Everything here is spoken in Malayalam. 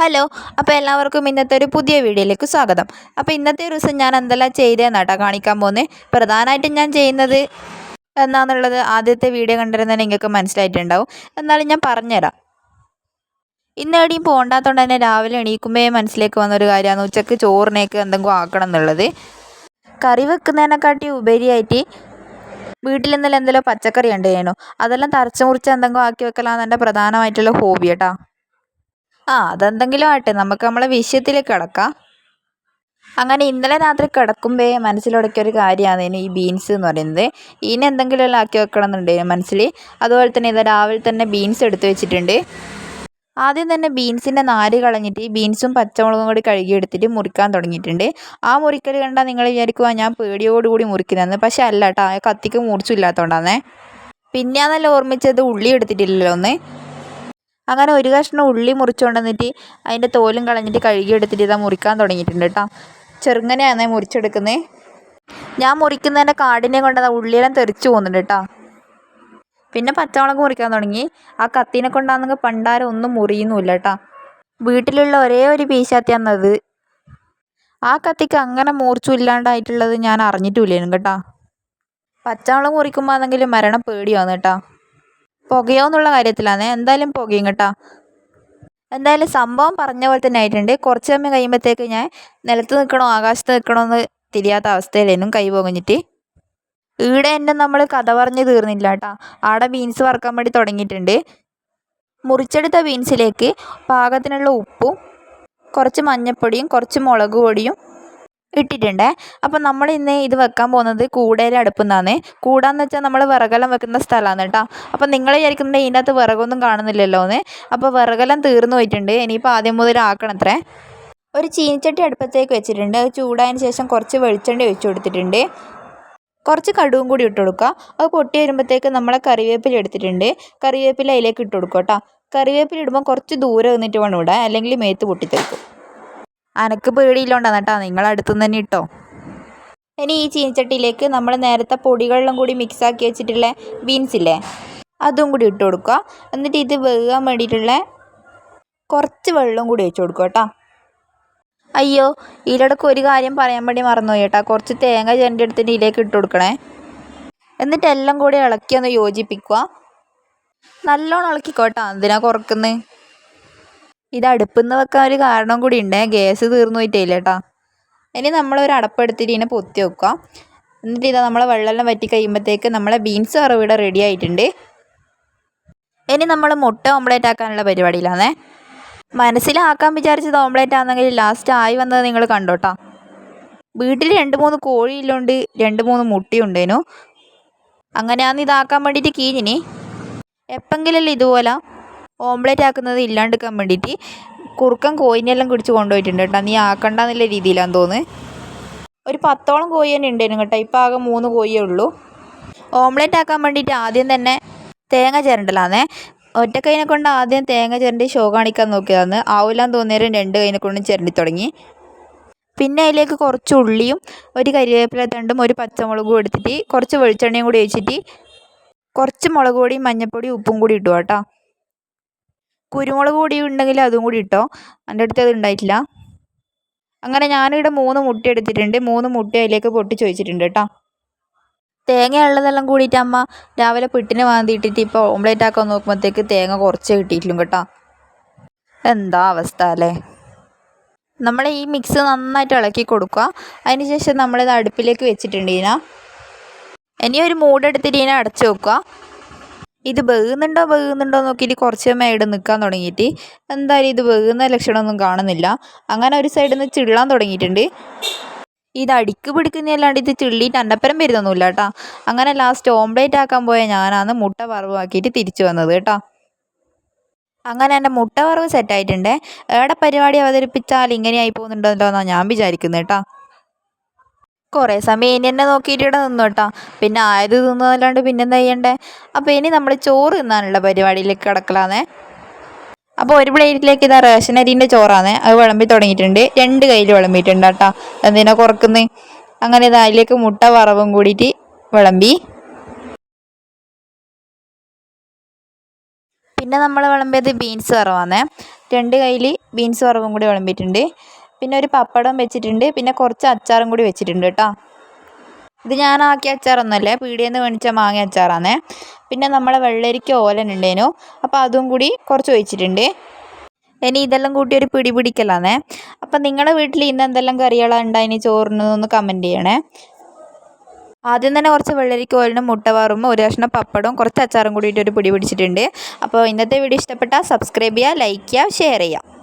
ഹലോ. അപ്പോൾ എല്ലാവർക്കും ഇന്നത്തെ ഒരു പുതിയ വീഡിയോയിലേക്ക് സ്വാഗതം. അപ്പോൾ ഇന്നത്തെ ദിവസം ഞാൻ എന്തെല്ലാം ചെയ്തതെന്നാട്ടോ കാണിക്കാൻ പോകുന്നത്. പ്രധാനമായിട്ടും ഞാൻ ചെയ്യുന്നത് എന്താണെന്നുള്ളത് ആദ്യത്തെ വീഡിയോ കണ്ടിരുന്നാൽ നിങ്ങൾക്ക് മനസ്സിലായിട്ടുണ്ടാവും. എന്നാലും ഞാൻ പറഞ്ഞുതരാം. ഇന്ന് എവിടെയും പോകണ്ടാത്തതുകൊണ്ട് തന്നെ രാവിലെ എണീക്കുമ്പോൾ മനസ്സിലേക്ക് വന്നൊരു കാര്യമാണ് ഉച്ചയ്ക്ക് ചോറിനേക്ക് എന്തെങ്കിലും ആക്കണം എന്നുള്ളത്. കറി വെക്കുന്നതിനെക്കാട്ടി ഉപരിയായിട്ട് വീട്ടിൽ നിന്നെല്ലാം എന്തെങ്കിലും പച്ചക്കറി ഉണ്ട് ചെയ്യണോ, അതെല്ലാം തറച്ച് മുറിച്ച് എന്തെങ്കിലും ആക്കി വെക്കലാണ് എൻ്റെ പ്രധാനമായിട്ടുള്ള ഹോബി കേട്ടോ. അതെന്തെങ്കിലും ആട്ടെ, നമുക്ക് നമ്മളെ വിഷയത്തിലേക്ക് കിടക്കാം. അങ്ങനെ ഇന്നലെ രാത്രി കിടക്കുമ്പോൾ മനസ്സിലുടക്കിയൊരു കാര്യമാണ് ഇനി ഈ ബീൻസ് എന്ന് പറയുന്നത്. ഇതിന് എന്തെങ്കിലും എല്ലാം ആക്കി വെക്കണം എന്നുണ്ടെങ്കിൽ മനസ്സിൽ. അതുപോലെ തന്നെ ഇത് രാവിലെ തന്നെ ബീൻസ് എടുത്ത് വെച്ചിട്ടുണ്ട്. ആദ്യം തന്നെ ബീൻസിൻ്റെ നാര് കളഞ്ഞിട്ട് ബീൻസും പച്ചമുളകും കൂടി കഴുകിയെടുത്തിട്ട് മുറിക്കാൻ തുടങ്ങിയിട്ടുണ്ട്. ആ മുറിക്കൽ കണ്ടാൽ നിങ്ങൾ വിചാരിക്കുക ഞാൻ പേടിയോടുകൂടി മുറിക്കുന്നതെന്ന്. പക്ഷെ അല്ല കേട്ടോ, ആ കത്തിക്ക് മുറിച്ചില്ലാത്തതുകൊണ്ടാണേ. പിന്നെ നല്ല ഓർമ്മിച്ചത് ഉള്ളി എടുത്തിട്ടില്ലല്ലോ ഒന്ന്. അങ്ങനെ ഒരു കഷ്ണം ഉള്ളി മുറിച്ചുകൊണ്ട് വന്നിട്ട് അതിൻ്റെ തോലും കളഞ്ഞിട്ട് കഴുകിയെടുത്തിട്ട് ഇതാ മുറിക്കാൻ തുടങ്ങിയിട്ടുണ്ട് കേട്ടോ. ചെറുങ്ങനെയാണ് മുറിച്ചെടുക്കുന്നത്. ഞാൻ മുറിക്കുന്നതിൻ്റെ കാടിനെ കൊണ്ട് ഉള്ളിയെല്ലാം തെറിച്ച് പോകുന്നുണ്ട് കേട്ടോ. പിന്നെ പച്ചമുളക് മുറിക്കാൻ തുടങ്ങി. ആ കത്തിനെ കൊണ്ടാണെങ്കിൽ പണ്ടാരം ഒന്നും മുറിയുന്നുമില്ല കേട്ടോ. വീട്ടിലുള്ള ഒരേ ഒരു പീശാത്തിയാണത്. ആ കത്തിക്ക് അങ്ങനെ മൂർച്ച ഇല്ലാണ്ടായിട്ടുള്ളത് ഞാൻ അറിഞ്ഞിട്ടില്ലേനും കേട്ടോ. പച്ചമുളക് മുറിക്കുമ്പോൾ ആണെങ്കിലും മരണം പേടിയാണ് കേട്ടോ. പുകയോ എന്നുള്ള കാര്യത്തിലാണ്. എന്തായാലും പുകയും കേട്ടോ. എന്തായാലും സംഭവം പറഞ്ഞ പോലെ തന്നെ ആയിട്ടുണ്ട്. കുറച്ച് സമയം കഴിയുമ്പോഴത്തേക്ക് ഞാൻ നിലത്ത് നിൽക്കണോ ആകാശത്ത് നിൽക്കണോ എന്ന് തിരിയാത്ത അവസ്ഥയിലേനും കൈ പൊകഞ്ഞിട്ട്. ഈടെ എൻ്റെ നമ്മൾ കഥ പറഞ്ഞ് തീർന്നില്ല കേട്ടോ. ആടെ ബീൻസ് വറുക്കാൻ വേണ്ടി തുടങ്ങിയിട്ടുണ്ട്. മുറിച്ചെടുത്ത ബീൻസിലേക്ക് പാകത്തിനുള്ള ഉപ്പും കുറച്ച് മഞ്ഞൾപ്പൊടിയും കുറച്ച് മുളക് പൊടിയും ഇട്ടിട്ടുണ്ട്. അപ്പം നമ്മൾ ഇന്ന് ഇത് വെക്കാൻ പോകുന്നത് കൂടയിലെ അടുപ്പുന്നാണ്. കൂടാന്ന് വെച്ചാൽ നമ്മൾ വിറകെല്ലാം വെക്കുന്ന സ്ഥലമാണ് കേട്ടോ. അപ്പം നിങ്ങൾ വിചാരിക്കുന്നുണ്ട് ഇതിൻ്റെ അകത്ത് വിറകൊന്നും കാണുന്നില്ലല്ലോ എന്ന്. അപ്പോൾ വിറകെല്ലാം തീർന്നു പോയിട്ടുണ്ട്. ഇനിയിപ്പോൾ ആദ്യം മുതൽ ആക്കണത്രേ. ഒരു ചീനിച്ചട്ടി അടുപ്പത്തേക്ക് വെച്ചിട്ടുണ്ട്. അത് ചൂടായതിന് ശേഷം കുറച്ച് വെളിച്ചെണ്ണ ഒഴിച്ച് കൊടുത്തിട്ടുണ്ട്. കുറച്ച് കടുവും കൂടി ഇട്ട് കൊടുക്കുക. അത് പൊട്ടി വരുമ്പോഴത്തേക്ക് നമ്മളെ കറിവേപ്പില എടുത്തിട്ടുണ്ട്. കറിവേപ്പില അതിലേക്ക് ഇട്ട് കൊടുക്കുക കേട്ടോ. കറിവേപ്പില ഇടുമ്പോൾ കുറച്ച് ദൂരെ നിന്നിട്ട് വേണം ഇടാൻ, അല്ലെങ്കിൽ മേത്ത് പൊട്ടിത്തെറിക്കും. അനക്ക് പേടിയില്ലോണ്ടാണ് കേട്ടോ, നിങ്ങളടുത്തുനിന്ന് തന്നെ ഇട്ടോ. ഇനി ഈ ചീനിച്ചട്ടിയിലേക്ക് നമ്മൾ നേരത്തെ പൊടികളിലും കൂടി മിക്സാക്കി വെച്ചിട്ടുള്ള ബീൻസില്ലേ അതും കൂടി ഇട്ട് കൊടുക്കുക. എന്നിട്ട് ഇത് വേകാൻ വേണ്ടിയിട്ടുള്ള കുറച്ച് വെള്ളം കൂടി ഒഴിച്ച് കൊടുക്കുക കേട്ടോ. അയ്യോ, ഇതിലിടക്ക് ഒരു കാര്യം പറയാൻ വേണ്ടി മറന്നുപോയി കേട്ടോ. കുറച്ച് തേങ്ങ ചിരണ്ടി എടുത്തിട്ട് ഇതിലേക്ക് ഇട്ട് കൊടുക്കണേ. എന്നിട്ട് എല്ലാം കൂടി ഇളക്കി ഒന്ന് യോജിപ്പിക്കുക. നല്ലോണം ഇളക്കിക്കോട്ടോ. എന്തിനാ കുറക്കുന്നത്? ഇത് അടുപ്പിൽ നിന്ന് വെക്കാൻ ഒരു കാരണം കൂടി ഉണ്ട്. ഗ്യാസ് തീർന്നു പോയിട്ടില്ല കേട്ടോ. ഇനി നമ്മളൊരു അടപ്പെടുത്തിട്ട് ഇതിനെ പൊത്തി വെക്കുക. എന്നിട്ട് ഇതാ നമ്മളെ വെള്ളമെല്ലാം വറ്റി കഴിയുമ്പോഴത്തേക്ക് നമ്മളെ ബീൻസ് കറി ഇവിടെ റെഡി ആയിട്ടുണ്ട്. ഇനി നമ്മൾ മുട്ട ഓംലേറ്റ് ആക്കാനുള്ള പരിപാടിയിലാണേ. മനസ്സിലാക്കാൻ വിചാരിച്ചത് ഓംലേറ്റ് ആണെങ്കിൽ ലാസ്റ്റ് ആയി വന്നത് നിങ്ങൾ കണ്ടോട്ടോ. വീട്ടിൽ 2-3 കോഴിയില്ലോണ്ട് 2-3 മുട്ടയുണ്ടേനു. അങ്ങനെയാന്ന് ഇതാക്കാൻ വേണ്ടിയിട്ട് കീഞ്ഞിനി. എപ്പെങ്കിലല്ലേ ഇതുപോലെ ഓംലേറ്റ് ആക്കുന്നത് ഇല്ലാണ്ടിരിക്കാൻ വേണ്ടിയിട്ട് കുറുക്കൻ കോയിനെല്ലാം പിടിച്ച് കൊണ്ടുപോയിട്ടുണ്ട് കേട്ടോ. നീ ആക്കണ്ടെന്നുള്ള രീതിയിലാന്ന് തോന്നുന്നു. ഒരു 10ഓളം കോഴി തന്നെ ഉണ്ടായിരുന്നു കേട്ടോ. ഇപ്പോൾ ആകെ 3 കോഴിയേ ഉള്ളൂ. ഓംലേറ്റ് ആക്കാൻ വേണ്ടിയിട്ട് ആദ്യം തന്നെ തേങ്ങ ചിരണ്ടലാന്നേ. ഒറ്റ കൈനെ കൊണ്ട് ആദ്യം തേങ്ങ ചിരണ്ടി ഷോ കാണിക്കാൻ നോക്കിയതാണ്. ആവില്ലാന്ന് തോന്നിയാലും 2 കൈനെ കൊണ്ടും ചിരണ്ടി തുടങ്ങി. പിന്നെ അതിലേക്ക് കുറച്ച് ഉള്ളിയും ഒരു കരിവേപ്പില തണ്ടും ഒരു പച്ചമുളകും എടുത്തിട്ട് കുറച്ച് വെളിച്ചെണ്ണയും കൂടി ഒഴിച്ചിട്ട് കുറച്ച് മുളക് പൊടിയും മഞ്ഞൾപ്പൊടിയും ഉപ്പും കൂടി ഇട്ടു കേട്ടോ. കുരുമുളക് പൊടി ഉണ്ടെങ്കിൽ അതും കൂടി ഇട്ടോ. എൻ്റെ അടുത്ത് അത് ഉണ്ടായിട്ടില്ല. അങ്ങനെ ഞാനിവിടെ 3 മുട്ട എടുത്തിട്ടുണ്ട്. 3 മുട്ട അതിലേക്ക് പൊട്ടിച്ച് വെച്ചിട്ടുണ്ട് കേട്ടോ. തേങ്ങ ഉള്ളതെല്ലാം കൂടിയിട്ട് അമ്മ രാവിലെ പിട്ടിന് വാന്തിയിട്ടിട്ട് ഇപ്പോൾ ഓംലേറ്റ് ആക്കാൻ നോക്കുമ്പോഴത്തേക്ക് തേങ്ങ കുറച്ചേ കിട്ടിയിട്ടുള്ളൂ കേട്ടോ. എന്താ അവസ്ഥ അല്ലേ. നമ്മൾ ഈ മിക്സ് നന്നായിട്ട് ഇളക്കി കൊടുക്കുക. അതിന് ശേഷം നമ്മളിത് അടുപ്പിലേക്ക് വെച്ചിട്ടുണ്ട്. ഇനി ഒരു മൂടെടുത്തിട്ട് ഇതിനെ അടച്ചു വെക്കുക. ഇത് വേകുന്നുണ്ടോ നോക്കിയിട്ട് കുറച്ച് സമയം ഇവിടെ നിൽക്കാൻ തുടങ്ങിയിട്ട് എന്തായാലും ഇത് വേകുന്ന ലക്ഷണമൊന്നും കാണുന്നില്ല. അങ്ങനെ ഒരു സൈഡിൽ നിന്ന് ചിള്ളാൻ തുടങ്ങിയിട്ടുണ്ട്. ഇത് അടിക്ക് പിടിക്കുന്നതല്ലാണ്ട് ഇത് ചിള്ളിയിട്ട് അന്നപ്പരം വരുന്നൊന്നുമില്ല കേട്ടോ. അങ്ങനെ ലാസ്റ്റ് ഓംലേറ്റ് ആക്കാൻ പോയ ഞാനാണ് മുട്ട വറവാക്കിയിട്ട് തിരിച്ചു വന്നത് കേട്ടോ. അങ്ങനെ എൻ്റെ മുട്ട വറവ് സെറ്റായിട്ടുണ്ട്. ഏടെ പരിപാടി അവതരിപ്പിച്ചാൽ ഇങ്ങനെ ആയി പോകുന്നുണ്ടല്ലോ എന്നാണ് ഞാൻ വിചാരിക്കുന്നത് കേട്ടോ. കുറേ സമയം ഇനി എന്നെ നോക്കിയിട്ട് ഇവിടെ നിന്നു കേട്ടോ. പിന്നെ ആയത് തിന്നതല്ലാണ്ട് പിന്നെന്താ ചെയ്യണ്ടേ. അപ്പോൾ ഇനി നമ്മൾ ചോറ് തിന്നാനുള്ള പരിപാടിയിലേക്ക് കിടക്കലാന്നേ. അപ്പോൾ ഒരു പ്ലേറ്റിലേക്ക് ഇതാ റേഷനരിൻ്റെ ചോറാണ്. അത് വിളമ്പി തുടങ്ങിയിട്ടുണ്ട്. 2 കയ്യിൽ വിളമ്പിയിട്ടുണ്ട് കേട്ടോ. എന്തിനാ കുറക്കുന്നത്. അങ്ങനെ ഇത് അതിലേക്ക് മുട്ട വറവും കൂടിയിട്ട് വിളമ്പി. പിന്നെ നമ്മൾ വിളമ്പിയത് ബീൻസ് വറവാന്നേ. 2 കയ്യിൽ ബീൻസ് വറവും കൂടി വിളമ്പിയിട്ടുണ്ട്. പിന്നെ ഒരു പപ്പടം വെച്ചിട്ടുണ്ട്. പിന്നെ കുറച്ച് അച്ചാറും കൂടി വെച്ചിട്ടുണ്ട് കേട്ടോ. ഇത് ഞാൻ ആക്കിയ അച്ചാറൊന്നുമല്ലേ, പീടികയിൽ നിന്ന് മേടിച്ച മാങ്ങ അച്ചാറാണേ. പിന്നെ നമ്മളെ വെള്ളരിക്ക ഓലൻ ഉണ്ടേനു, അപ്പോൾ അതും കൂടി കുറച്ച് ഒഴിച്ചിട്ടുണ്ട്. ഇനി ഇതെല്ലാം കൂട്ടി ഒരു പിടി പിടിക്കലാന്നേ. അപ്പം നിങ്ങളുടെ വീട്ടിൽ ഇന്ന് എന്തെല്ലാം കറികളാണ് ഉണ്ടായിന് ചോറിന് ഒന്ന് കമൻറ്റ് ചെയ്യണേ. ആദ്യം തന്നെ കുറച്ച് വെള്ളരിക്ക ഓലിനും മുട്ട വറുമ്പോൾ ഒരു കഷ്ണം പപ്പടവും കുറച്ച് അച്ചാറും കൂടിയിട്ട് ഒരു പിടി പിടിച്ചിട്ടുണ്ട്. അപ്പോൾ ഇന്നത്തെ വീഡിയോ ഇഷ്ടപ്പെട്ടാൽ സബ്സ്ക്രൈബ് ചെയ്യുക, ലൈക്ക് ചെയ്യുക, ഷെയർ ചെയ്യുക.